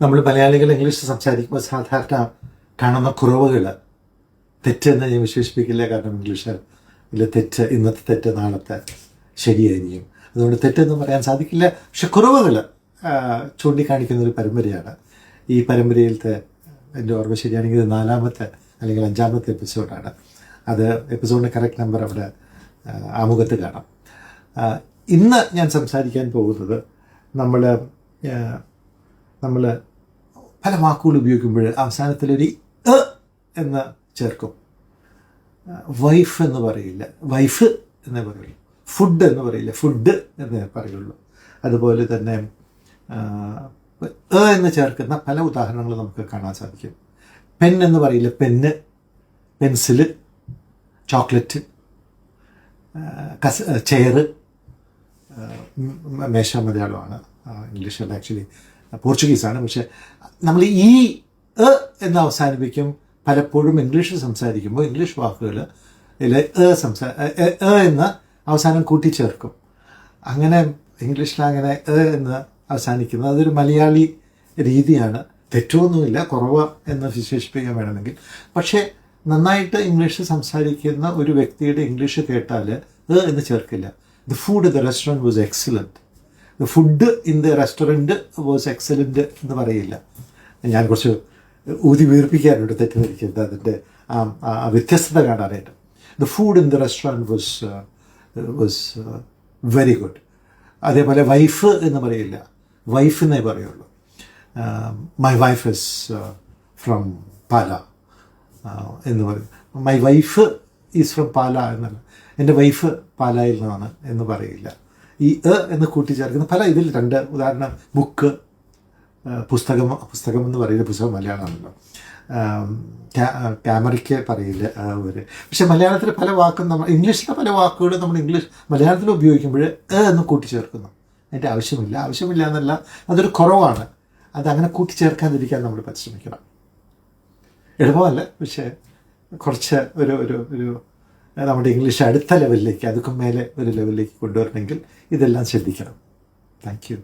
നമ്മൾ മലയാളികൾ ഇംഗ്ലീഷ് സംസാരിക്കുമ്പോൾ സാധാരണ കാണുന്ന കുറവുകൾ തെറ്റെന്ന് ഞാൻ വിശേഷിപ്പിക്കില്ല. കാരണം ഇംഗ്ലീഷിൽ തെറ്റ്, ഇന്നത്തെ തെറ്റ് നാളത്തെ ശരിയായിരിക്കും. അതുകൊണ്ട് തെറ്റെന്ന് പറയാൻ സാധിക്കില്ല. പക്ഷെ കുറവുകൾ ചൂണ്ടിക്കാണിക്കുന്നൊരു പരമ്പരയാണ്. ഈ പരമ്പരയിലത്തെ എൻ്റെ ഓർമ്മ ശരിയാണെങ്കിൽ ഇത് 4ാമത്തെ അല്ലെങ്കിൽ 5ാമത്തെ എപ്പിസോഡാണ്. അത് എപ്പിസോഡിൻ്റെ കറക്റ്റ് നമ്പർ അവിടെ ആമുഖത്ത് കാണാം. ഇന്ന് ഞാൻ സംസാരിക്കാൻ പോകുന്നത് നമ്മൾ പല വാക്കുകൾ ഉപയോഗിക്കുമ്പോൾ അവസാനത്തിലൊരു എന്ന് ചേർക്കും. വൈഫ് എന്ന് പറയില്ല, വൈഫ് എന്നേ പറയുള്ളൂ. ഫുഡ് എന്ന് പറയില്ല, ഫുഡ് എന്നേ പറയുള്ളൂ. അതുപോലെ തന്നെ എന്ന് ചേർക്കുന്ന പല ഉദാഹരണങ്ങൾ നമുക്ക് കാണാൻ സാധിക്കും. പെൻ എന്ന് പറയില്ല, പെന്ന്, പെൻസില്, ചോക്ലേറ്റ്, ചെയറ്. മേശ മലയാളമാണ്, ഇംഗ്ലീഷല്ല, ആക്ച്വലി പോർച്ചുഗീസാണ്. പക്ഷെ നമ്മൾ ഈ എന്ന് അവസാനിപ്പിക്കും. പലപ്പോഴും ഇംഗ്ലീഷിൽ സംസാരിക്കുമ്പോൾ ഇംഗ്ലീഷ് വാക്കുകൾ എന്ന് അവസാനം കൂട്ടിച്ചേർക്കും. അങ്ങനെ ഇംഗ്ലീഷിൽ അങ്ങനെ എന്ന് അവസാനിക്കുന്നത് അതൊരു മലയാളി രീതിയാണ്. തെറ്റൊന്നുമില്ല, കുറവ് എന്ന് വിശേഷിപ്പിക്കാൻ വേണമെങ്കിൽ. പക്ഷേ നന്നായിട്ട് ഇംഗ്ലീഷ് സംസാരിക്കുന്ന ഒരു വ്യക്തിയുടെ ഇംഗ്ലീഷ് കേട്ടാൽ എന്ന് ചേർക്കില്ല. The food in the restaurant was excellent, the food in the restaurant was excellent എന്ന് പറയില്ല. ഞാൻ കുറച്ച് ഊതി വീർപ്പിക്കാനുണ്ട് തെറ്റിദ്ധരിക്കുന്നത്, അതിൻ്റെ വ്യത്യസ്തത കാണാനായിട്ട്. The food in the restaurant was very good. അതേപോലെ വൈഫ് എന്ന് പറയില്ല, വൈഫ് എന്നേ പറയുള്ളൂ. മൈ വൈഫ് ഇസ് ഫ്രം പാല എന്ന് പറയും. മൈ വൈഫ് ഈസ് ഫ്രം പാല എന്നല്ല, എൻ്റെ വൈഫ് പാലായിൽ നിന്നാണ് എന്ന് പറയില്ല. ഈ എന്ന് കൂട്ടിച്ചേർക്കുന്ന പല ഇതിൽ 2 ഉദാഹരണം. ബുക്ക്, പുസ്തകം എന്ന് പറയുന്ന പുസ്തകം മലയാളമാണല്ലോ. ക്യാമറയ്ക്ക് പറയില്ല ഒരു. പക്ഷെ മലയാളത്തിലെ പല വാക്കും ഇംഗ്ലീഷിലെ പല വാക്കുകളും നമ്മൾ മലയാളത്തിൽ ഉപയോഗിക്കുമ്പോൾ എന്ന് കൂട്ടിച്ചേർക്കുന്നു. അതിൻ്റെ ആവശ്യമില്ല എന്നല്ല, അതൊരു കുറവാണ്. അതങ്ങനെ കൂട്ടിച്ചേർക്കാതിരിക്കാൻ നമ്മൾ പരിശ്രമിക്കണം. എളുപ്പമല്ല, പക്ഷേ കുറച്ച് ഒരു നമ്മുടെ ഇംഗ്ലീഷ് അടുത്ത ലെവലിലേക്ക്, അതുക്കും മേലെ ഒരു ലെവലിലേക്ക് കൊണ്ടുവരണമെങ്കിൽ ഇതെല്ലാം ശ്രദ്ധിക്കണം. Thank you.